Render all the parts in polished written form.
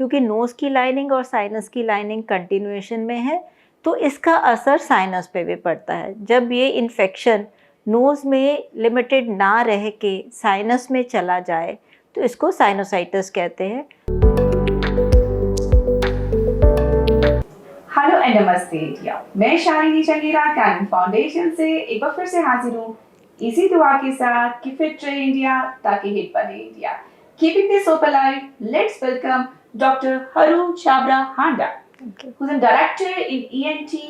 क्योंकि नोज़ की लाइनिंग और साइनस की लाइनिंग कंटिन्यूएशन में है, तो इसका असर साइनस पे भी पड़ता है। जब ये इन्फेक्शन नोज़ में लिमिटेड ना रह के साइनस में चला जाए, तो इसको साइनोसाइटिस कहते हैं। हेलो एंड नमस्ते इंडिया, मैं शालिनी चंगेरा कैनन फाउंडेशन से एक बार फिर से हाजिर हूँ इसी दुआ के साथ कि फिट रहे इंडिया ताकि हिट बने India. Keeping this hope alive, let's welcome doctor हरू छाबड़ा हांडा, who's a director in ENT,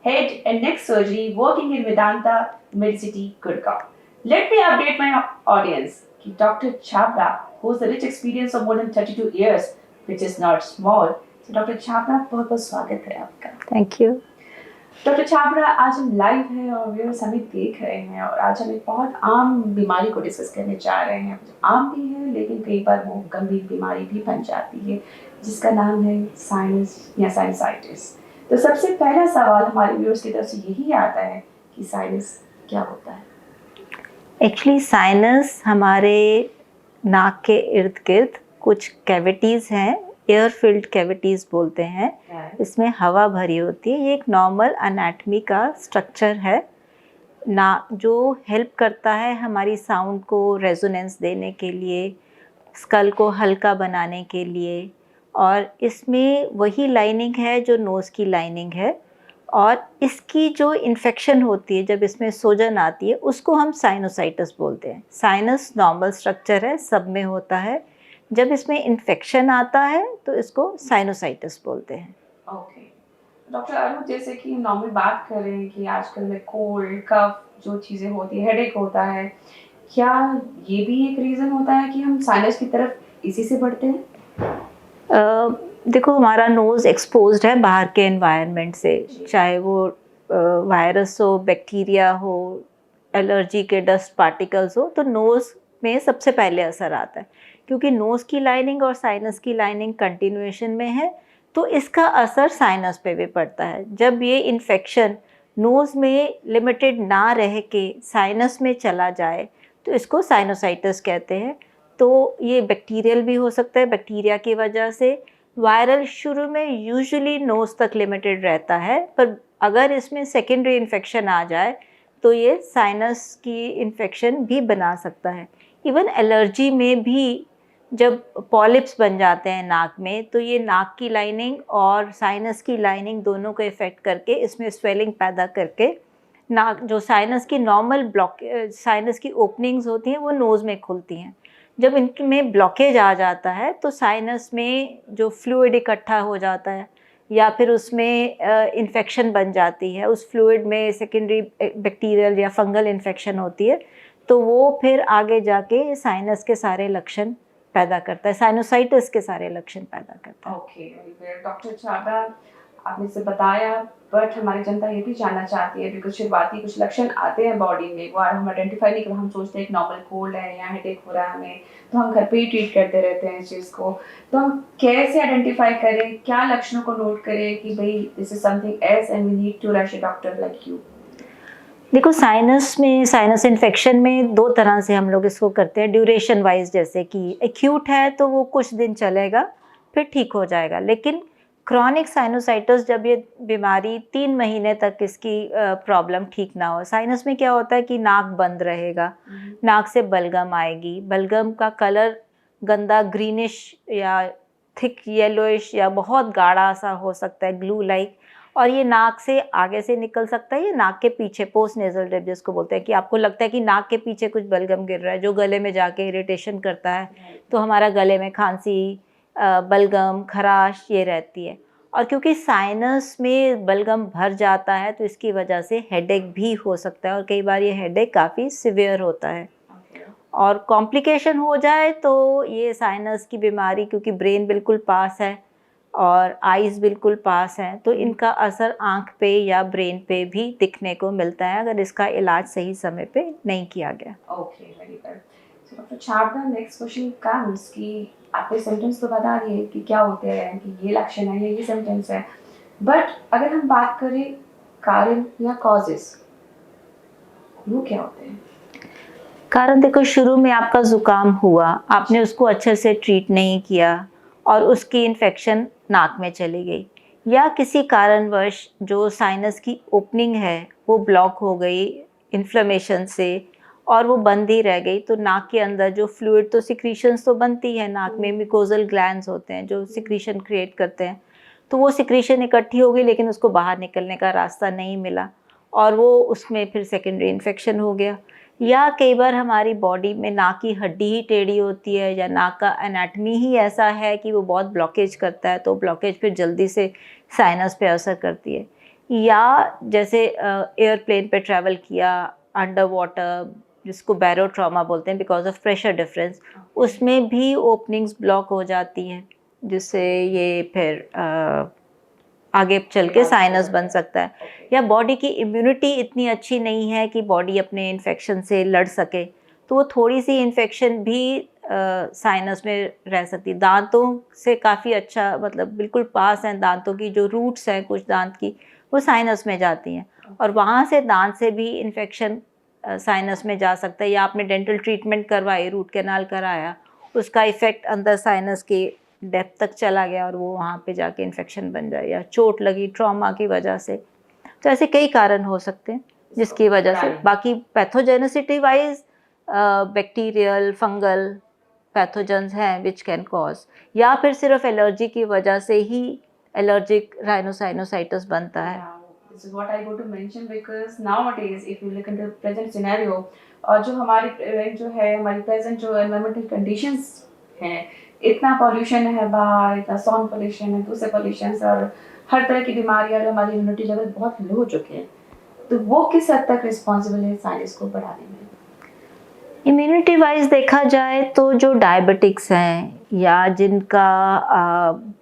head and neck surgery, working in Vedanta Medicity, Gurgaon. Let me update my audience कि Dr. Chhabra holds a rich experience of more than 32 years, which is not small. So Dr. Chhabra, बहुत बहुत स्वागत है आपका। Thank you. Doctor Chhabra, आज हम live हैं और व्यूअर्स हमें देख रहे हैं और आज हम एक बहुत आम बीमारी को डिस्कस करने जा रहे हैं। आम भी है लेकिन कई बार वो गंभीर बीमारी भी बन जाती है, जिसका नाम है साइनस या साइनसाइटिस। तो सबसे पहला सवाल हमारे व्यूअर्स की तरफ से यही आता है कि साइनस क्या होता है? एक्चुअली साइनस हमारे नाक के इर्द गिर्द कुछ कैविटीज़ हैं, एयर फिल्ड कैविटीज़ बोलते हैं। इसमें हवा भरी होती है। ये एक नॉर्मल एनाटमी का स्ट्रक्चर है ना, जो हेल्प करता है हमारी साउंड को रेजोनेंस देने के लिए, स्कल को हल्का बनाने के लिए। और इसमें वही लाइनिंग है जो नोज़ की लाइनिंग है, और इसकी जो इन्फेक्शन होती है, जब इसमें सूजन आती है, उसको हम साइनोसाइटिस बोलते हैं। साइनस नॉर्मल स्ट्रक्चर है, सब में होता है। जब इसमें इन्फेक्शन आता है तो इसको साइनोसाइटिस बोलते हैं। ओके डॉक्टर अरुण, जैसे कि हम नॉर्मल बात कर रहे हैं कि आजकल में कोल्ड कफ जो चीज़ें होती है, हेडेक होता है, क्या ये भी एक रीज़न होता है कि हम साइनस की तरफ इसी से बढ़ते हैं? देखो, हमारा नोज़ एक्सपोज्ड है बाहर के एनवायरनमेंट से, चाहे वो वायरस हो, बैक्टीरिया हो, एलर्जी के डस्ट पार्टिकल्स हो, तो नोज़ में सबसे पहले असर आता है। क्योंकि नोज़ की लाइनिंग और साइनस की लाइनिंग कंटिन्यूएशन में है, तो इसका असर साइनस पे भी पड़ता है। जब ये इन्फेक्शन नोज़ में लिमिटेड ना रह के साइनस में चला जाए, तो इसको साइनोसाइटिस कहते हैं। तो ये बैक्टीरियल भी हो सकता है, बैक्टीरिया की वजह से। वायरल शुरू में यूजुअली नोज़ तक लिमिटेड रहता है, पर अगर इसमें सेकेंडरी इन्फेक्शन आ जाए तो ये साइनस की इन्फेक्शन भी बना सकता है। इवन एलर्जी में भी जब पॉलिप्स बन जाते हैं नाक में, तो ये नाक की लाइनिंग और साइनस की लाइनिंग दोनों को इफ़ेक्ट करके इसमें स्वेलिंग पैदा करके नाक, जो साइनस की नॉर्मल साइनस की ओपनिंग्स होती हैं, वो नोज़ में खुलती हैं। जब इनमें ब्लॉकेज आ जाता है तो साइनस में जो फ्लूइड इकट्ठा हो जाता है या फिर उसमें इन्फेक्शन बन जाती है, उस फ्लूइड में सेकेंडरी बैक्टीरियल या फंगल इन्फेक्शन होती है, तो वो फिर आगे जाके साइनस के सारे लक्षण पैदा करता है, साइनोसाइटिस के सारे लक्षण पैदा करता है। ओके डॉक्टर छाबड़ा, आपने से बताया, बट हमारी जनता ये भी जानना चाहती है बिकॉज शुरुआती कुछ लक्षण आते हैं बॉडी में, वो हम आइडेंटिफाई नहीं कर, हम सोचते हैं एक नॉर्मल कोल्ड है या हेडेक हो रहा है हमें, तो हम घर पे ही ट्रीट करते रहते हैं इस चीज़ को। तो हम कैसे आइडेंटिफाई करें, क्या लक्षणों को नोट करें कि भाई this is something else and we need to rush a doctor like you? देखो, साइनस इन्फेक्शन में दो तरह से हम लोग इसको करते हैं ड्यूरेशन वाइज। जैसे कि एक्यूट है तो वो कुछ दिन चलेगा, फिर ठीक हो जाएगा। लेकिन क्रॉनिक साइनोसाइटिस, जब ये बीमारी 3 महीने तक इसकी प्रॉब्लम ठीक ना हो। साइनस में क्या होता है कि नाक बंद रहेगा, नाक से बलगम आएगी, बलगम का कलर गंदा ग्रीनिश या थिक येलोइश या बहुत गाढ़ा सा हो सकता है, ग्लू लाइक। और ये नाक से आगे से निकल सकता है, ये नाक के पीछे, पोस्ट नेजल ड्रिप जिसको बोलते हैं, कि आपको लगता है कि नाक के पीछे कुछ बलगम गिर रहा है, जो गले में जाके इरिटेशन करता है। तो हमारा गले में खांसी, बलगम, खराश ये रहती है। और क्योंकि साइनस में बलगम भर जाता है, तो इसकी वजह से हेडेक भी हो सकता है, और कई बार ये हेडेक काफ़ी सिवियर होता है। और कॉम्प्लिकेशन हो जाए तो ये साइनस की बीमारी, क्योंकि ब्रेन बिल्कुल पास है और आइज़ बिल्कुल पास हैं, तो इनका असर आँख पे या ब्रेन पे भी दिखने को मिलता है, अगर इसका इलाज सही समय पे नहीं किया गया। Okay, very good. So doctor Chhabra, next question comes कि आपने सिम्टम्स तो बता दिए कि क्या होते हैं, कि ये लक्षण है, ये सिम्टम्स है, बट अगर हम बात करें कारण या कॉजेस, वो क्या होते हैं? कारण देखो, शुरू में आपका ज़ुकाम हुआ, आपने उसको अच्छे से ट्रीट नहीं किया, और उसकी इन्फेक्शन नाक में चली गई, या किसी कारणवश जो साइनस की ओपनिंग है वो ब्लॉक हो गई इन्फ्लेमेशन से और वो बंद ही रह गई, तो नाक के अंदर जो फ्लूइड, तो सिक्रीशंस तो बनती है, नाक में मिकोजल ग्लैंड्स होते हैं जो सिक्रीशन क्रिएट करते हैं, तो वो सिक्रीशन इकट्ठी हो गई लेकिन उसको बाहर निकलने का रास्ता नहीं मिला और वो उसमें फिर सेकेंडरी इन्फेक्शन हो गया। या कई बार हमारी बॉडी में नाक की हड्डी ही टेढ़ी होती है या नाक का एनाटमी ही ऐसा है कि वो बहुत ब्लॉकेज करता है, तो ब्लॉकेज फिर जल्दी से साइनस पे असर करती है। या जैसे एयरप्लेन पे ट्रैवल किया, अंडर वाटर, जिसको बैरो ट्रॉमा बोलते हैं बिकॉज ऑफ प्रेशर डिफरेंस, उसमें भी ओपनिंग्स ब्लॉक हो जाती हैं जिससे ये फिर आगे चल के साइनस बन सकता है। या बॉडी की इम्यूनिटी इतनी अच्छी नहीं है कि बॉडी अपने इन्फेक्शन से लड़ सके, तो वो थोड़ी सी इन्फेक्शन भी साइनस में रह सकती है। दांतों से काफ़ी अच्छा, मतलब बिल्कुल पास हैं दांतों की जो रूट्स हैं कुछ दांत की, वो साइनस में जाती हैं और वहाँ से दांत से भी इन्फेक्शन साइनस में जा सकता है। या आपने डेंटल ट्रीटमेंट करवाई, रूट कैनाल कराया, उसका इफ़ेक्ट अंदर साइनस के डेप्थ तक चला गया और वो वहाँ पे जाके इन्फेक्शन बन जाए, या चोट लगी ट्रॉमा की वजह से। तो ऐसे कई कारण हो सकते हैं जिसकी वजह से। बाकी pathogenicity wise bacterial, fungal pathogens हैं विच कैन कॉज, या फिर सिर्फ एलर्जी की वजह से ही एलर्जिक राइनोसाइनोसाइटिस बनता है। This is what I go to mention because nowadays, if you look into the present scenario, और जो हमारी जो है हमारी present जो environmental conditions हैं, इतना pollution है बाहर, इतना sound pollution है, दूसरे pollutions और हर तरह की बीमारियां और हमारी immunity लेवल बहुत low हो चुके हैं, तो वो किस हद तक responsible है साइनस को बढ़ाने में? इम्यूनिटी वाइज देखा जाए तो जो डायबिटिक्स हैं या जिनका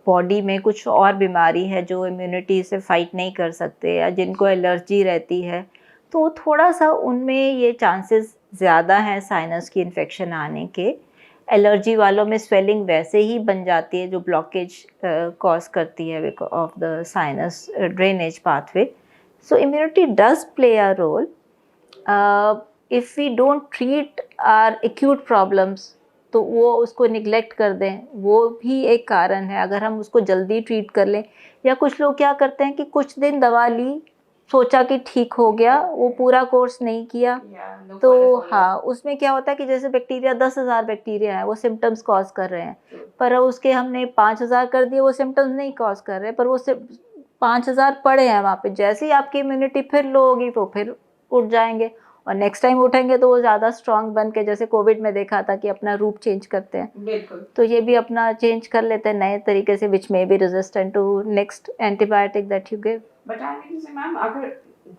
बॉडी में कुछ और बीमारी है जो इम्यूनिटी से फाइट नहीं कर सकते, या जिनको एलर्जी रहती है, तो थोड़ा सा उनमें ये चांसेस ज़्यादा हैं साइनस की इन्फेक्शन आने के। एलर्जी वालों में स्वेलिंग वैसे ही बन जाती है जो ब्लॉकेज कॉज करती है of the sinus drainage pathway. So immunity does play a role. If we don't treat our acute problems, तो वो उसको निगलेक्ट कर दें, वो भी एक कारण है। अगर हम उसको जल्दी ट्रीट कर लें, या कुछ लोग क्या करते हैं कि कुछ दिन दवा ली, सोचा कि ठीक हो गया, वो पूरा कोर्स नहीं किया, तो हाँ, उसमें क्या होता है कि जैसे बैक्टीरिया 10,000 बैक्टीरिया है, वो सिम्टम्स कॉज कर रहे हैं, पर उसके हमने 5,000 कर दिए, वो सिम्टम्स नहीं कॉज कर रहे, पर वो 5,000 पड़े हैं वहाँ पे। जैसे ही आपकी इम्यूनिटी फिर लो होगी तो फिर उठ जाएंगे, और नेक्स्ट टाइम उठेंगे तो वो ज़्यादा स्ट्रांग बन के, जैसे कोविड में देखा था कि अपना रूप चेंज करते हैं, बिल्कुल। तो ये भी अपना चेंज कर लेते हैं नए तरीके से, which may be resistant to next antibiotic that you give. But I mean say ma'am, अगर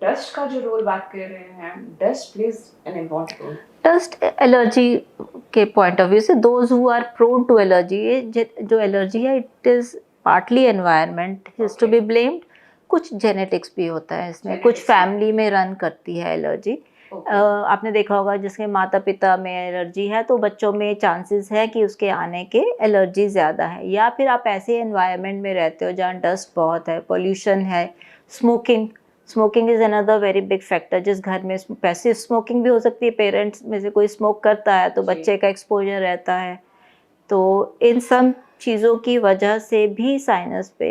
डस्ट का जो रोल बात कर रहे हैं, dust plays an important role. Dust allergy के पॉइंट ऑफ व्यू से, those who are prone to allergy, जो एलर्जी है it is partly environment is to be blamed, कुछ जेनेटिक्स भी होता है इसमें, कुछ फैमिली में रन करती है एलर्जी। आपने देखा होगा जिसके माता पिता में एलर्जी है तो बच्चों में चांसेस है कि उसके आने के एलर्जी ज़्यादा है। या फिर आप ऐसे एनवायरनमेंट में रहते हो जहाँ डस्ट बहुत है, पोल्यूशन है, smoking is another very big factor. जिस घर में पैसिव स्मोकिंग भी हो सकती है, पेरेंट्स में से कोई स्मोक करता है तो बच्चे का एक्सपोजर रहता है, तो इन सब चीज़ों की वजह से भी साइनस पे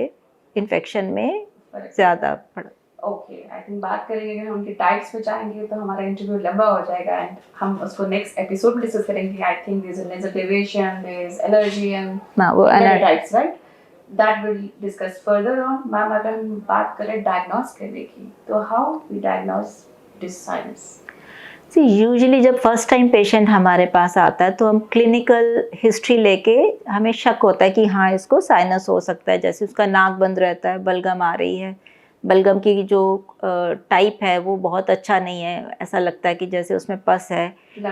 इन्फेक्शन में ज़्यादा पड़ा। ओके, आई थिंक बात करेंगे अगर हम उनके टाइप्स पे जाएंगे तो हमारा इंटरव्यू लंबा हो जाएगा एंड हम उसको नेक्स्ट एपिसोड में डिस्कस करेंगे। I think there is a nasal deviation, there is allergy and वो types, right? That will discuss further on. Ma'am, अगर हम बात करें डायग्नोस करने की, तो how we diagnose this sinus? Usually जब फर्स्ट टाइम पेशेंट हमारे पास आता है तो हम क्लिनिकल हिस्ट्री लेके, हमें शक होता है कि हाँ इसको साइनस हो सकता है। जैसे उसका नाक बंद रहता है, बलगम आ रही है, बलगम की जो टाइप है वो बहुत अच्छा नहीं है, ऐसा लगता है कि जैसे उसमें पस है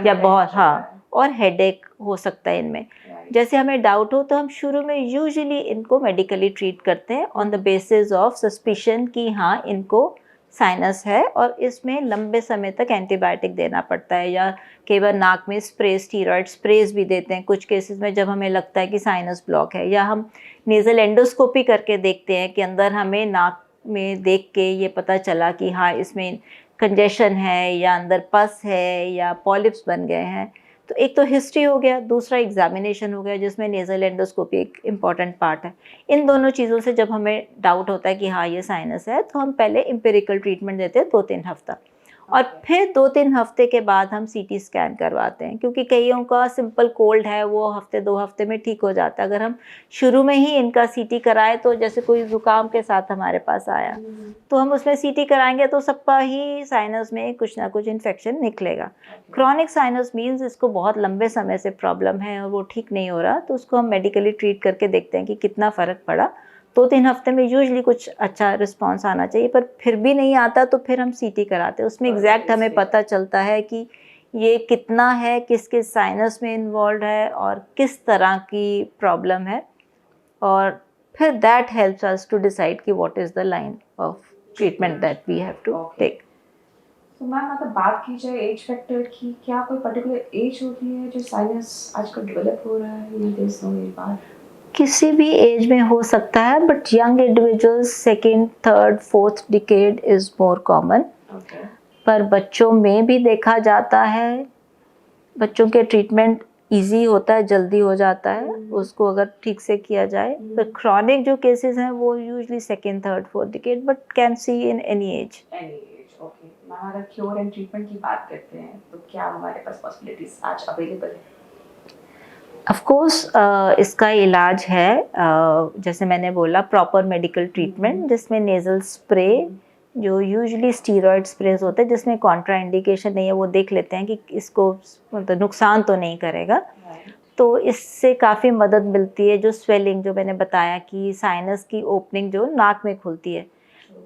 या बहुत, हाँ, और हेडेक हो सकता है इनमें। जैसे हमें डाउट हो तो हम शुरू में यूजुअली इनको मेडिकली ट्रीट करते हैं on the basis of suspicion कि हाँ इनको साइनस है, और इसमें लंबे समय तक एंटीबायोटिक देना पड़ता है, या कई बार नाक में स्प्रे, स्टीरॉयड स्प्रेज भी देते हैं कुछ केसेस में जब हमें लगता है कि साइनस ब्लॉक है। या हम नेज़ल एंडोस्कोपी करके देखते हैं कि अंदर हमें नाक में देख के ये पता चला कि हाँ इसमें कंजेशन है या अंदर पस है या पॉलिप्स बन गए हैं, तो एक तो हिस्ट्री हो गया, दूसरा एग्जामिनेशन हो गया जिसमें नेज़ल एंडोस्कोपी एक इम्पॉर्टेंट पार्ट है। इन दोनों चीज़ों से जब हमें डाउट होता है कि हाँ ये साइनस है, तो हम पहले एम्पिरिकल ट्रीटमेंट देते हैं 2-3 हफ्ता, और फिर 2-3 हफ्ते के बाद हम सीटी स्कैन करवाते हैं, क्योंकि कईयों का सिंपल कोल्ड है वो हफ्ते 2 हफ्ते में ठीक हो जाता है। अगर हम शुरू में ही इनका सीटी कराएं, तो जैसे कोई ज़ुकाम के साथ हमारे पास आया तो हम उसमें सीटी कराएंगे तो सबका ही साइनस में कुछ ना कुछ इन्फेक्शन निकलेगा। क्रॉनिक साइनस मीन्स इसको बहुत लंबे समय से प्रॉब्लम है और वो ठीक नहीं हो रहा, तो उसको हम मेडिकली ट्रीट करके देखते हैं कि कितना फ़र्क पड़ा। 2-3 हफ्ते में यूजुअली कुछ अच्छा रिस्पॉन्स आना चाहिए, पर फिर भी नहीं आता तो फिर हम सीटी कराते हैं। उसमें एग्जैक्ट हमें पता चलता है कि ये कितना है, किस किस साइनस में इन्वॉल्व है और किस तरह की प्रॉब्लम है, और फिर that helps us to decide कि what is the line of treatment that we have to take. तो मैम मतलब बात की जाए एज फैक्टर की, क्या कोई पर्टिकुलर एज होती है जो साइनस आजकल डेवलप हो रहा है, या देयर इज नो एज बार? किसी भी एज में हो सकता है, but young individuals second, third, fourth decade is more common. Okay. पर बच्चों में भी देखा जाता है। बच्चों के ट्रीटमेंट इजी होता है, जल्दी हो जाता है उसको अगर ठीक से किया जाए। पर क्रॉनिक जो केसेस हैं वो usually second, third, fourth decade, but can see in any as. Any as, okay. Ma'am अगर क्योर एंड ट्रीटमेंट की बात करते हैं तो क्या हमारे पास पॉसिबिलिटीज आज अवेलेबल है? ऑफ कोर्स इसका इलाज है, जैसे मैंने बोला, प्रॉपर मेडिकल ट्रीटमेंट जिसमें नेज़ल स्प्रे, जो यूजुअली स्टीरॉयड स्प्रेज होते हैं जिसमें कॉन्ट्रा इंडिकेशन नहीं है, वो देख लेते हैं कि इसको मतलब नुकसान तो नहीं करेगा, तो इससे काफ़ी मदद मिलती है। जो स्वेलिंग जो मैंने बताया कि साइनस की ओपनिंग जो नाक में खुलती है,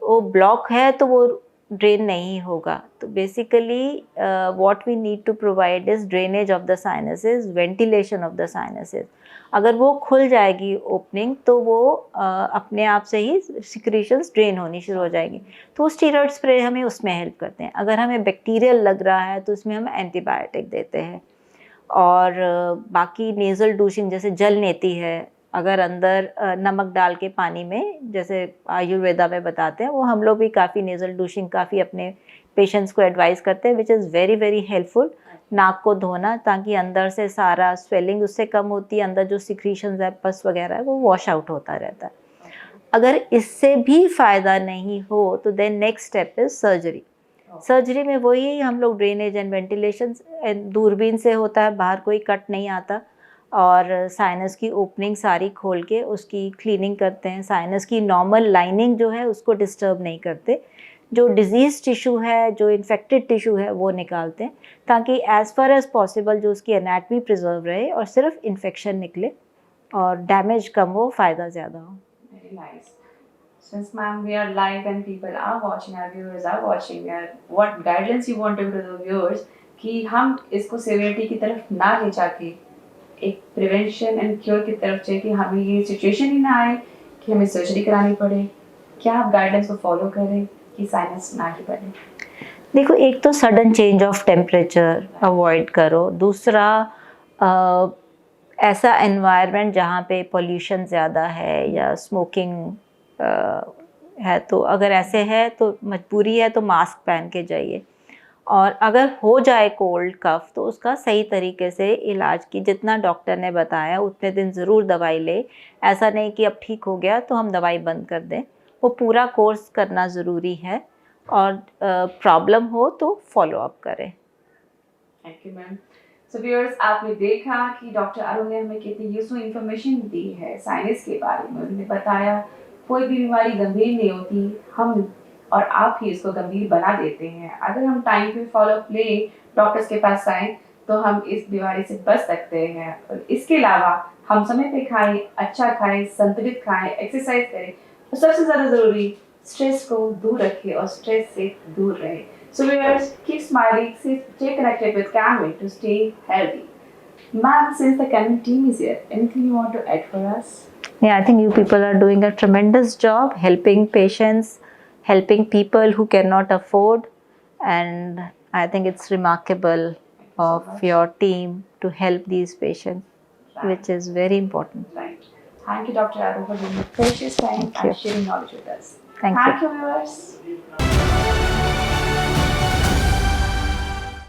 वो ब्लॉक है तो वो ड्रेन नहीं होगा। तो basically what we need to provide is drainage of the sinuses, ventilation of the sinuses. अगर वो खुल जाएगी ओपनिंग तो वो अपने आप से ही सिक्रीशंस ड्रेन होनी शुरू हो जाएगी। तो स्टीरॉयड स्प्रे हमें उसमें हेल्प करते हैं। अगर हमें बैक्टीरियल लग रहा है तो उसमें हम एंटीबायोटिक देते हैं। और बाकी नेज़ल डूशिंग जैसे जल नेती है, अगर अंदर नमक डाल के पानी में, जैसे आयुर्वेदा में बताते हैं, वो हम लोग भी काफ़ी नेज़ल डूशिंग काफ़ी अपने पेशेंट्स को एडवाइस करते हैं, which is very very helpful. नाक को धोना ताकि अंदर से सारा स्वेलिंग उससे कम होती है, अंदर जो सिक्रीशंस है, पस वगैरह है, वो वॉश आउट होता रहता है। अगर इससे भी फ़ायदा नहीं हो तो then next step is surgery. Surgery में वही हम लोग ड्रेनेज एंड वेंटिलेशन दूरबीन से होता है, बाहर कोई कट नहीं आता, और साइनस की ओपनिंग सारी खोल के उसकी क्लीनिंग करते हैं। साइनस की नॉर्मल लाइनिंग जो है उसको डिस्टर्ब नहीं करते, जो डिजीज़ टिश्यू है, जो इन्फेक्टेड टिश्यू है, वो निकालते हैं, ताकि एज़ फार एज़ पॉसिबल जो उसकी एनाटमी प्रिजर्व रहे और सिर्फ इन्फेक्शन निकले और डैमेज कम हो, फ़ायदा ज़्यादा हो। Very nice. Since ma'am we are live and people are watching, our viewers are watching, what guidelines you want to give to the viewers कि हम इसको severity की तरफ ना ले जाके एक प्रिवेंशन एंड क्योर की तरफ जाए, कि हमें ये सिचुएशन ही ना आए कि हमें सर्जरी करानी पड़े। क्या आप गाइडेंस को फॉलो करें कि साइनस ना ही बढ़े? देखो, एक तो sudden change of temperature avoid करो। दूसरा, ऐसा एनवायरनमेंट जहाँ पे पोल्यूशन ज़्यादा है या स्मोकिंग है, तो अगर ऐसे है तो मजबूरी है तो मास्क पहन के जाइए। और अगर हो जाए कोल्ड कफ तो उसका सही तरीके से इलाज की, जितना डॉक्टर ने बताया उतने दिन ज़रूर दवाई ले। ऐसा नहीं कि अब ठीक हो गया तो हम दवाई बंद कर दें, वो पूरा कोर्स करना ज़रूरी है। और प्रॉब्लम हो तो फॉलो अप करें। Thank you ma'am. So viewers, आपने देखा कि डॉक्टर अरुण ने हमें कितनी यूजफुल इंफॉर्मेशन दी है साइनस के बारे में। उन्होंने बताया कोई भी बीमारी गंभीर नहीं होती, हम और आप ही इसको गंभीर बना देते हैं। अगर हम टाइम पे फॉलो अप ले, डॉक्टर्स के पास आए, तो हम इस बीमारी से बच सकते हैं। और इसके अलावा हम समय पे खाएं, अच्छा खाएं, संतुलित खाएं, एक्सरसाइज करें, और सबसे ज़्यादा ज़रूरी स्ट्रेस को दूर रखें और स्ट्रेस से दूर रहें। So viewers, keep smiling, stay connected with Camry to stay healthy. Ma'am, since the Camry team is here, anything you want to add for us? Yeah, I think you people are doing a tremendous job helping patients, helping people who cannot afford, and I think it's remarkable of your team to help these patients, which is very important. Right. Thank you, Dr. Arun, for giving your precious time Thank you. and sharing knowledge with us. Thank you. Thank you, viewers.